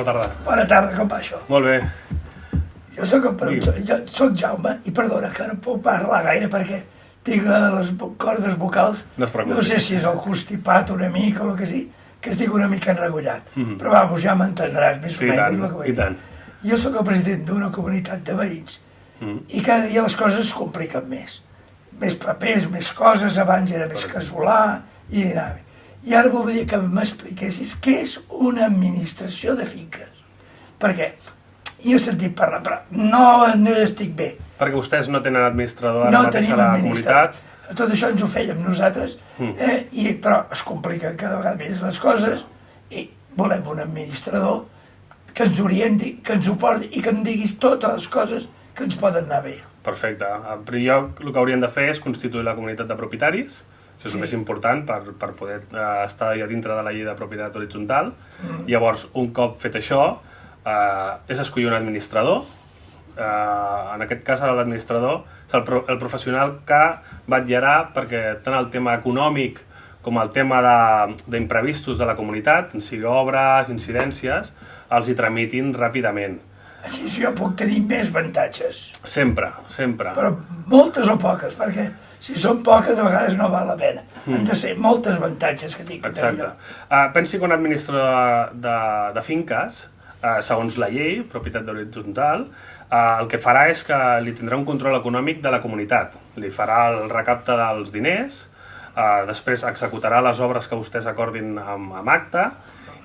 bona tarda. Bona tarda, com va això? Molt bé. Jo soc Jaume i perdona que no puc parlar gaire perquè tinc les cordes vocals, no sé si és el constipat una mica o el que sigui, que estic una mica enregullat. Però vamos, ja m'entendràs més o menys el que vull dir. Jo soc el president d'una comunitat de veïns i cada dia les coses es compliquen més. Més papers, més coses, abans era més casolà i anava. I ara voldria que m'expliquessis què és una administració de finques. Perquè jo he sentit parlar, però no estic bé. Perquè vostès no tenen administrador ara mateix a la comunitat? Tot això ens ho fèiem nosaltres, però es compliquen cada vegada més les coses i volem un administrador que ens orienti, que ens ho porti i que em diguis totes les coses que ens poden anar bé. Perfecte. En primer lloc, el que haurien de fer és constituir la comunitat de propietaris. Això és el més important per poder estar ja dintre de la llei de propietat horitzontal. Llavors, un cop fet això, és escollir un administrador. En aquest cas, l'administrador és el professional que vetllarà perquè tant el tema econòmic com el tema d'imprevistos de la comunitat, sigui obres, incidències, els hi tramitin ràpidament. Així jo puc tenir més avantatges. Sempre, sempre. Però moltes o poques, perquè si són poques a vegades no val la pena. Han de ser moltes avantatges que tinc que tenir jo. Pensi que un administrador de finques, segons la llei, propietat horitzontal, el que farà és que li tindrà un control econòmic de la comunitat. Li farà el recapte dels diners, després executarà les obres que vostès acordin amb acte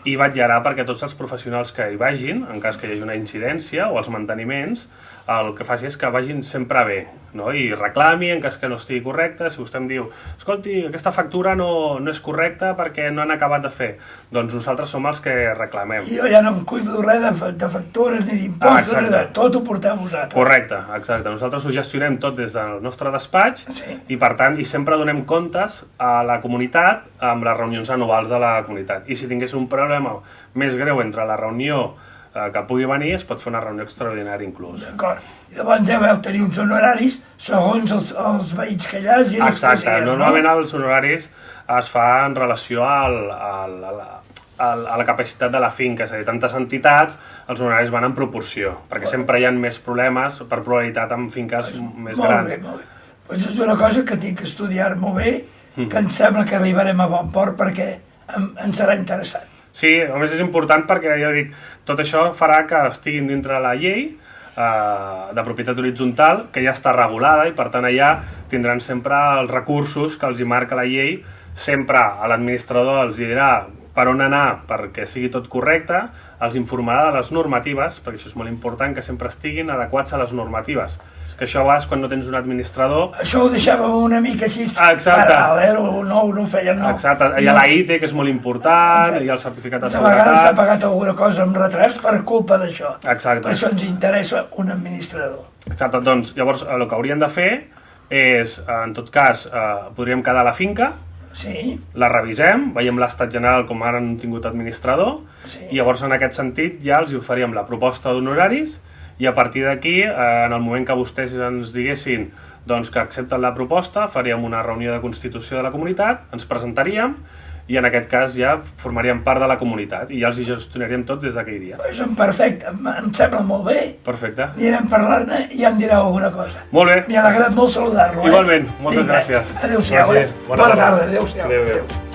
i vetllarà perquè tots els professionals que hi vagin, en cas que hi hagi una incidència o els manteniments, el que faci és que vagin sempre bé, no? I reclami en cas que no estigui correcte. Si vostè em diu, escolti, aquesta factura no és correcta perquè no han acabat de fer, doncs nosaltres som els que reclamem. Jo ja no em cuido res de factures ni d'impostos, tot ho porteu vosaltres. Correcte, exacte. Nosaltres ho gestionem tot des del nostre despatx i per tant, i sempre donem comptes a la comunitat amb les reunions anuals de la comunitat. I si tingués un problema més greu entre la reunió que pugui venir, es pot fer una reunió extraordinària inclús. D'acord. I llavors ja vau tenir uns honoraris segons els veïns que hi hagi. Exacte. Normalment els honoraris es fa en relació a la capacitat de la finca. És a dir, tantes entitats, els honoraris van en proporció, perquè sempre hi ha més problemes per probabilitat amb finques més grans. Molt bé, molt bé. Doncs és una cosa que tinc que estudiar-m'ho bé, que em sembla que arribarem a bon port perquè em serà interessant. Sí, a més és important perquè, ja dic, tot això farà que estiguin dintre la llei de propietat horitzontal, que ja està regulada i per tant allà tindran sempre els recursos que els hi marca la llei. Sempre a l'administrador els dirà per on anar perquè sigui tot correcte, els informarà de les normatives, perquè això és molt important, que sempre estiguin adequats a les normatives. Que això a vegades quan no tens un administrador... Això ho deixàvem una mica així paral·lel, no ho fèiem, no. Exacte, hi ha la IT, que és molt important, hi ha el certificat de seguretat... De vegades s'ha pagat alguna cosa amb retras per culpa d'això. Exacte. Per això ens interessa un administrador. Exacte, doncs llavors el que hauríem de fer és, en tot cas, podríem quedar a la finca, la revisem, veiem l'estat general com ara han tingut administrador, i llavors en aquest sentit ja els oferíem la proposta d'honoraris, i a partir d'aquí, en el moment que vostès ens diguessin que accepten la proposta, faríem una reunió de constitució de la comunitat, ens presentaríem i en aquest cas ja formaríem part de la comunitat i ja els hi gestionaríem tot des d'aquell dia. Doncs perfecte, em sembla molt bé. Perfecte. Anirem parlant-ne i ja em direu alguna cosa. Molt bé. M'ha agradat molt saludar-lo. Igualment, moltes gràcies. Adéu-siau. Bona tarda, adéu-siau. Adéu.